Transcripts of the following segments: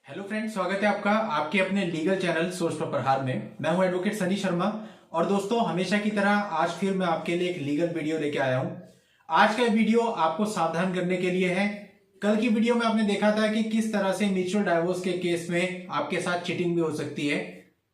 Hello friends, स्वागत है आपका आपके अपने लीगल चैनल सोर्स पर प्रहार में। मैं हूं एडवोकेट सनी शर्मा और दोस्तों हमेशा की तरह आज फिर मैं आपके लिए एक लीगल वीडियो लेके आया हूं। आज का वीडियो आपको सावधान करने के लिए है। कल की वीडियो में आपने देखा था कि किस तरह से म्यूचुअल डाइवोर्स के केस में आपके साथ चीटिंग भी हो सकती है।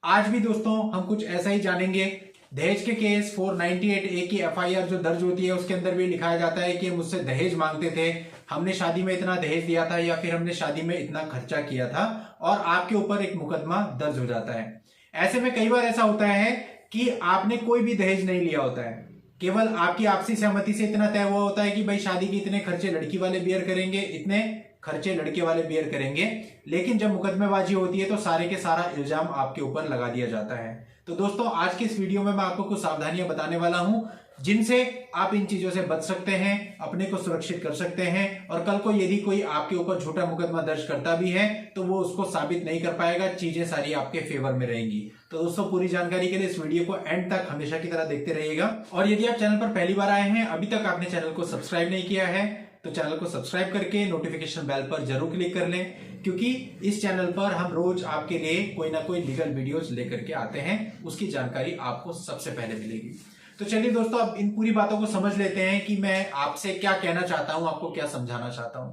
आज भी दोस्तों हम कुछ ऐसा ही जानेंगे। दहेज के केस 498A की एफआईआर जो दर्ज होती है उसके अंदर भी लिखाया जाता है कि मुझसे दहेज मांगते थे, हमने शादी में इतना दहेज दिया था या फिर हमने शादी में इतना खर्चा किया था और आपके ऊपर एक मुकदमा दर्ज हो जाता है। ऐसे में कई बार ऐसा होता है कि आपने कोई भी दहेज नहीं लिया होता है, केवल आपकी आपसी सहमति से इतना तय हुआ होता है कि भाई शादी के इतने खर्चे लड़की वाले बियर करेंगे, इतने खर्चे लड़के वाले बियर करेंगे। लेकिन जब मुकदमेबाजी होती है तो सारे के सारा इल्जाम आपके ऊपर लगा दिया जाता है। तो दोस्तों आज की इस वीडियो में मैं आपको कुछ सावधानियां बताने वाला हूं जिनसे आप इन चीजों से बच सकते हैं, अपने को सुरक्षित कर सकते हैं और कल को यदि कोई आपके ऊपर झूठा मुकदमा दर्ज करता भी है तो वो उसको साबित नहीं कर पाएगा, चीजें सारी आपके फेवर में रहेंगी। तो दोस्तों पूरी जानकारी के लिए इस वीडियो को एंड तक हमेशा की तरह देखते रहिएगा। और यदि आप चैनल पर पहली बार आए हैं, अभी तक आपने चैनल को सब्सक्राइब नहीं किया है तो चैनल को सब्सक्राइब करके नोटिफिकेशन बेल पर जरूर क्लिक कर लें, क्योंकि इस चैनल पर हम रोज आपके लिए कोई ना कोई लीगल वीडियोस लेकर के आते हैं, उसकी जानकारी आपको सबसे पहले मिलेगी। तो चलिए दोस्तों अब इन पूरी बातों को समझ लेते हैं कि मैं आपसे क्या कहना चाहता हूं, आपको क्या समझाना चाहता हूं।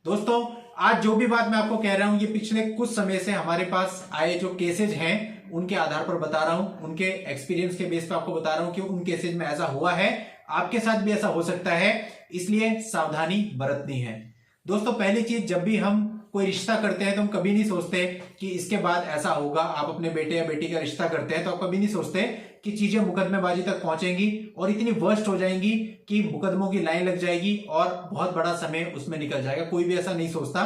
दोस्तों आज जो भी बात मैं आपको कह रहा हूं ये पिछले कुछ समय से हमारे पास आए जो केसेज हैं उनके आधार पर बता रहा हूं, उनके एक्सपीरियंस के बेस पर आपको बता रहा हूं कि उन केसेज में ऐसा हुआ है, आपके साथ भी ऐसा हो सकता है, इसलिए सावधानी बरतनी है। दोस्तों पहली चीज, जब भी हम कोई रिश्ता करते हैं तो हम कभी नहीं सोचते कि इसके बाद ऐसा होगा। आप अपने बेटे या बेटी का रिश्ता करते हैं तो आप कभी नहीं सोचते कि चीजें मुकदमेबाजी तक पहुंचेंगी और इतनी वर्स्ट हो जाएंगी कि मुकदमों की लाइन लग जाएगी और बहुत बड़ा समय उसमें निकल जाएगा। कोई भी ऐसा नहीं सोचता।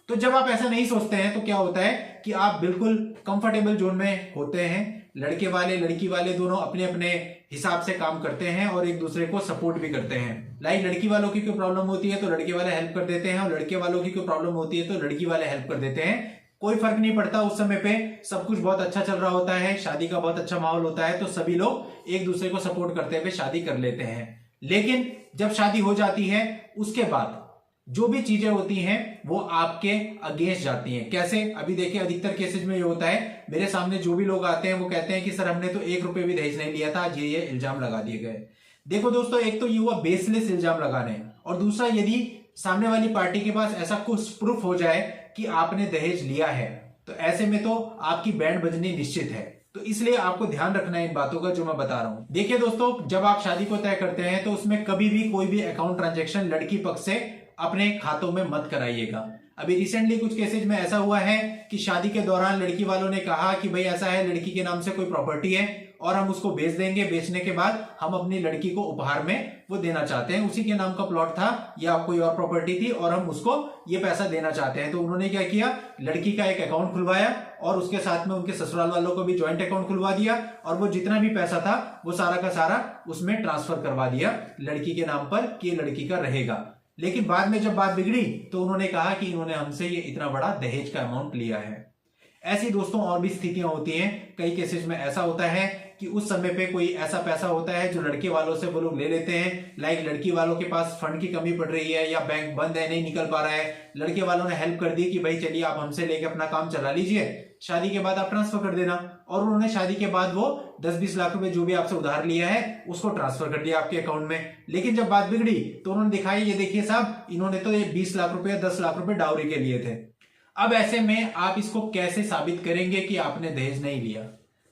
तो जब आप ऐसा नहीं सोचते हैं तो क्या होता है कि आप बिल्कुल कंफर्टेबल जोन में होते हैं। लड़के वाले लड़की वाले दोनों अपने अपने हिसाब से काम करते हैं और एक दूसरे को सपोर्ट भी करते हैं। लाइक लड़की वालों की कोई प्रॉब्लम होती है तो लड़के वाले हेल्प कर देते हैं और लड़के वालों की कोई प्रॉब्लम होती है तो लड़की वाले हेल्प कर देते हैं। कोई फर्क नहीं पड़ता, उस समय पे सब कुछ बहुत अच्छा चल रहा होता है, शादी का बहुत अच्छा माहौल होता है तो सभी लोग एक दूसरे को सपोर्ट करते हुए शादी कर लेते हैं। लेकिन जब शादी हो जाती है उसके बाद जो भी चीजें होती हैं वो आपके अगेंस्ट जाती हैं। कैसे? अभी देखिए अधिकतर केसेज में ये होता है, मेरे सामने जो भी लोग आते हैं वो कहते हैं कि सर हमने तो 1 रुपए भी दहेज नहीं लिया था, आज ये इल्जाम लगा दिए गए। देखो दोस्तों, एक तो ये हुआ बेसलेस इल्जाम लगाने, और दूसरा यदि सामने वाली पार्टी के पास ऐसा कुछ प्रूफ हो जाए कि आपने दहेज लिया है तो ऐसे में तो आपकी बैंड बजनी निश्चित है। तो इसलिए आपको ध्यान रखना है इन बातों का जो मैं बता रहा हूं। देखिए दोस्तों, जब आप शादी को तय करते हैं तो उसमें कभी भी कोई भी अकाउंट ट्रांजैक्शन लड़की पक्ष से अपने खातों में मत कराइएगा। अभी रिसेंटली कुछ केसेज में ऐसा हुआ है कि शादी के दौरान लड़की वालों ने कहा कि भाई ऐसा है, लड़की के नाम से कोई प्रॉपर्टी है और हम उसको बेच देंगे, बेचने के बाद हम अपनी लड़की को उपहार में वो देना चाहते हैं, उसी के नाम का प्लॉट था या कोई और प्रॉपर्टी थी और हम उसको ये पैसा देना चाहते हैं। तो उन्होंने क्या किया, लड़की का एक अकाउंट खुलवाया और उसके साथ में उनके ससुराल वालों को भी ज्वाइंट अकाउंट खुलवा दिया और वो जितना भी पैसा था वो सारा का सारा उसमें ट्रांसफर करवा दिया लड़की के नाम पर कि लड़की का रहेगा। लेकिन बाद में जब बात बिगड़ी तो उन्होंने कहा कि इन्होंने हमसे ये इतना बड़ा दहेज का अमाउंट लिया है। ऐसी दोस्तों और भी स्थितियां होती हैं। कई केसेस में ऐसा होता है कि उस समय पे कोई ऐसा पैसा होता है जो लड़के वालों से वो लोग ले लेते हैं। लाइक लड़की वालों के पास फंड की कमी पड़ रही है या बैंक बंद है, नहीं निकल पा रहा है, लड़के वालों ने हेल्प कर दी कि भाई चलिए आप हमसे लेके अपना काम चला लीजिए, शादी के बाद आप ट्रांसफर कर देना। और उन्होंने शादी के बाद वो 10-20 लाख रुपए जो भी आपसे उधार लिया है उसको ट्रांसफर कर दिया आपके अकाउंट में। लेकिन जब बात बिगड़ी तो उन्होंने दिखाया, ये देखिए साहब, इन्होंने तो ये 20 लाख रुपए 10 लाख रुपए डाउरी के लिए थे। अब ऐसे में आप इसको कैसे साबित करेंगे कि आपने दहेज नहीं लिया?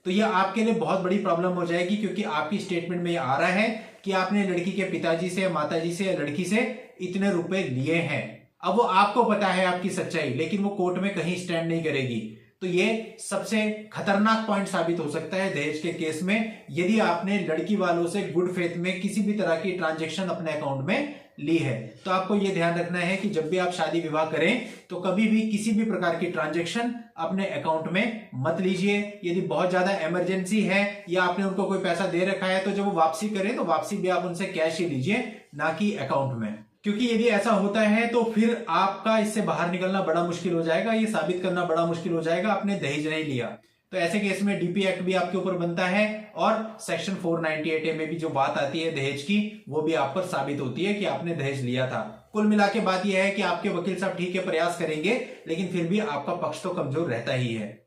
तो यह आपके लिए बहुत बड़ी प्रॉब्लम हो जाएगी, क्योंकि आपकी स्टेटमेंट में यह आ रहा है कि आपने लड़की के पिताजी से, माताजी से या लड़की से इतने रुपए लिए हैं। अब वो आपको पता है आपकी सच्चाई, लेकिन वो कोर्ट में कहीं स्टैंड नहीं करेगी। तो ये सबसे खतरनाक पॉइंट साबित हो सकता है दहेज के केस में, यदि आपने लड़की वालों से गुड फेथ में किसी भी तरह की ट्रांजैक्शन अपने अकाउंट में ली है। तो आपको यह ध्यान रखना है कि जब भी आप शादी विवाह करें तो कभी भी किसी भी प्रकार की ट्रांजैक्शन अपने अकाउंट में मत लीजिए। यदि बहुत ज्यादा इमरजेंसी है या आपने उनको कोई पैसा दे रखा है तो जब वो वापसी करें तो वापसी भी आप उनसे कैश ही लीजिए, ना कि अकाउंट में। क्योंकि यदि ऐसा होता है तो फिर आपका इससे बाहर निकलना बड़ा मुश्किल हो जाएगा, ये साबित करना बड़ा मुश्किल हो जाएगा आपने दहेज नहीं लिया। तो ऐसे केस में डीपी एक्ट भी आपके ऊपर बनता है और सेक्शन 498A में भी जो बात आती है दहेज की, वो भी आप पर साबित होती है कि आपने दहेज लिया था। कुल मिला के बात यह है कि आपके वकील साहब ठीक है प्रयास करेंगे, लेकिन फिर भी आपका पक्ष तो कमजोर रहता ही है।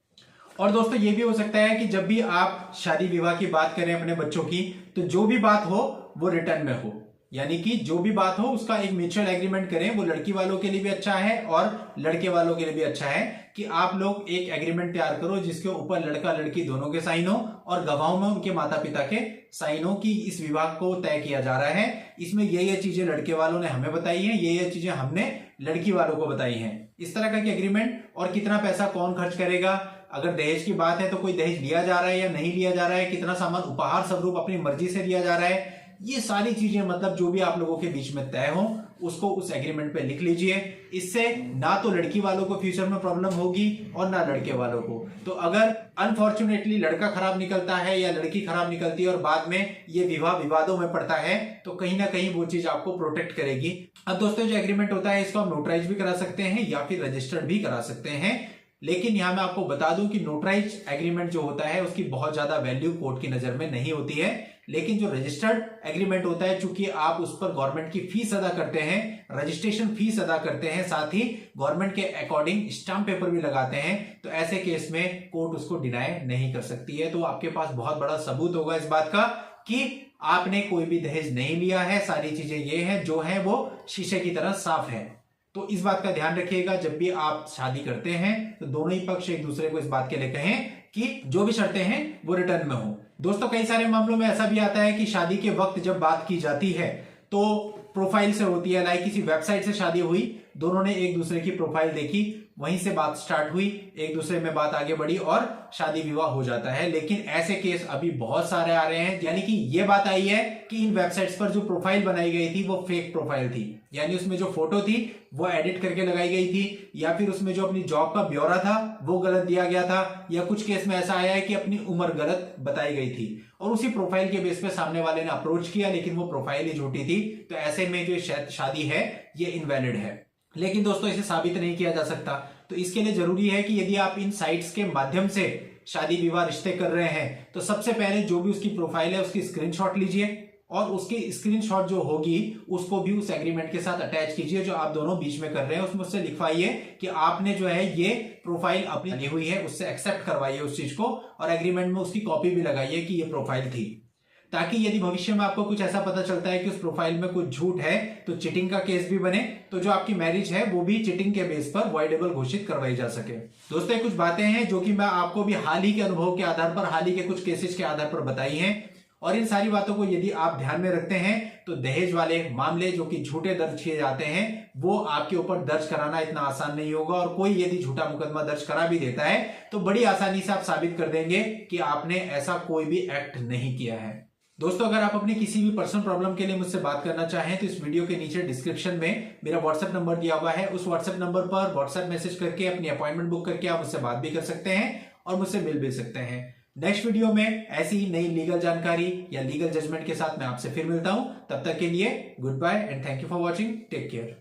और दोस्तों ये भी हो सकता है कि जब भी आप शादी विवाह की बात करें अपने बच्चों की, तो जो भी बात हो वो रिटर्न में हो, यानी कि जो भी बात हो उसका एक म्यूचुअल एग्रीमेंट करें। वो लड़की वालों के लिए भी अच्छा है और लड़के वालों के लिए भी अच्छा है कि आप लोग एक एग्रीमेंट तैयार करो जिसके ऊपर लड़का लड़की दोनों के साइन हो और गवाहों में उनके माता पिता के साइन हो कि इस विवाह को तय किया जा रहा है। इसमें ये चीजें लड़के वालों ने हमें बताई है, ये चीजें हमने लड़की वालों को बताई हैं। इस तरह का एग्रीमेंट, और कितना पैसा कौन खर्च करेगा, अगर दहेज की बात है तो कोई दहेज लिया जा रहा है या नहीं लिया जा रहा है, कितना सामान उपहार स्वरूप अपनी मर्जी से लिया जा रहा है, ये सारी चीजें मतलब जो भी आप लोगों के बीच में तय हो उसको उस एग्रीमेंट पे लिख लीजिए। इससे ना तो लड़की वालों को फ्यूचर में प्रॉब्लम होगी और ना लड़के वालों को। तो अगर अनफॉर्चुनेटली लड़का खराब निकलता है या लड़की खराब निकलती है और बाद में ये विवाह विवादों में पड़ता है, तो कहीं ना कहीं वो चीज आपको प्रोटेक्ट करेगी। अब दोस्तों जो एग्रीमेंट होता है इसको आप नोटराइज भी करा सकते हैं या फिर रजिस्टर्ड भी करा सकते हैं, लेकिन यहां मैं आपको बता दूं कि नोटराइज एग्रीमेंट जो होता है उसकी बहुत ज्यादा वैल्यू कोर्ट की नजर में नहीं होती है, लेकिन जो रजिस्टर्ड एग्रीमेंट होता है चूंकि आप उस पर गवर्नमेंट की फीस अदा करते हैं, रजिस्ट्रेशन फीस अदा करते हैं, साथ ही गवर्नमेंट के अकॉर्डिंग स्टाम्प पेपर भी लगाते हैं, तो ऐसे केस में कोर्ट उसको डिनाई नहीं कर सकती है। तो आपके पास बहुत बड़ा सबूत होगा इस बात का कि आपने कोई भी दहेज नहीं लिया है, सारी चीजें ये हैं जो है वो शीशे की तरह साफ है। तो इस बात का ध्यान रखिएगा जब भी आप शादी करते हैं तो दोनों ही पक्ष एक दूसरे को इस बात के लिए कहें कि जो भी शर्तें हैं वो रिटर्न में हो। दोस्तों कई सारे मामलों में ऐसा भी आता है कि शादी के वक्त जब बात की जाती है तो प्रोफाइल से होती है, लाइक किसी वेबसाइट से शादी हुई, दोनों ने एक दूसरे की प्रोफाइल देखी, वहीं से बात स्टार्ट हुई, एक दूसरे में बात आगे बढ़ी और शादी विवाह हो जाता है। लेकिन ऐसे केस अभी बहुत सारे आ रहे हैं, यानी कि ये बात आई है कि इन वेबसाइट्स पर जो प्रोफाइल बनाई गई थी वो फेक प्रोफाइल थी, यानी उसमें जो फोटो थी वो एडिट करके लगाई गई थी, या फिर उसमें जो अपनी जॉब का ब्यौरा था वो गलत दिया गया था, या कुछ केस में ऐसा आया है कि अपनी उम्र गलत बताई गई थी और उसी प्रोफाइल के बेस पे सामने वाले ने अप्रोच किया लेकिन वो प्रोफाइल ही झूठी थी। तो ऐसे में जो शादी है ये इनवैलिड है। लेकिन दोस्तों इसे साबित नहीं किया जा सकता, तो इसके लिए जरूरी है कि यदि आप इन साइट्स के माध्यम से शादी विवाह रिश्ते कर रहे हैं तो सबसे पहले जो भी उसकी प्रोफाइल है उसकी स्क्रीनशॉट लीजिए और उसकी स्क्रीनशॉट जो होगी उसको भी उस एग्रीमेंट के साथ अटैच कीजिए जो आप दोनों बीच में कर रहे हैं। उसमें उससे लिखवाइए कि आपने जो है ये प्रोफाइल अपनी ली हुई है, उससे एक्सेप्ट करवाइए उस चीज को और एग्रीमेंट में उसकी कॉपी भी लगाइए कि ये प्रोफाइल थी, ताकि यदि भविष्य में आपको कुछ ऐसा पता चलता है कि उस प्रोफाइल में कुछ झूठ है तो चीटिंग का केस भी बने, तो जो आपकी मैरिज है वो भी चीटिंग के बेस पर वॉइडेबल घोषित करवाई जा सके। दोस्तों कुछ बातें हैं जो कि मैं आपको भी हाल ही के अनुभव के आधार पर, हाल ही के कुछ केसेस के आधार पर बताई हैं, और इन सारी बातों को यदि आप ध्यान में रखते हैं तो दहेज वाले मामले जो कि झूठे दर्ज किए जाते हैं वो आपके ऊपर दर्ज कराना इतना आसान नहीं होगा, और कोई यदि झूठा मुकदमा दर्ज करा भी देता है तो बड़ी आसानी से आप साबित कर देंगे कि आपने ऐसा कोई भी एक्ट नहीं किया है। दोस्तों अगर आप अपनी किसी भी पर्सनल प्रॉब्लम के लिए मुझसे बात करना चाहें तो इस वीडियो के नीचे डिस्क्रिप्शन में मेरा व्हाट्सएप नंबर दिया हुआ है, उस व्हाट्सएप नंबर पर व्हाट्सएप मैसेज करके अपनी अपॉइंटमेंट बुक करके आप मुझसे बात भी कर सकते हैं और मुझसे मिल भी सकते हैं। नेक्स्ट वीडियो में ऐसी ही नई लीगल जानकारी या लीगल जजमेंट के साथ मैं आपसे फिर मिलता हूं। तब तक के लिए good bye and thank you for watching. Take care.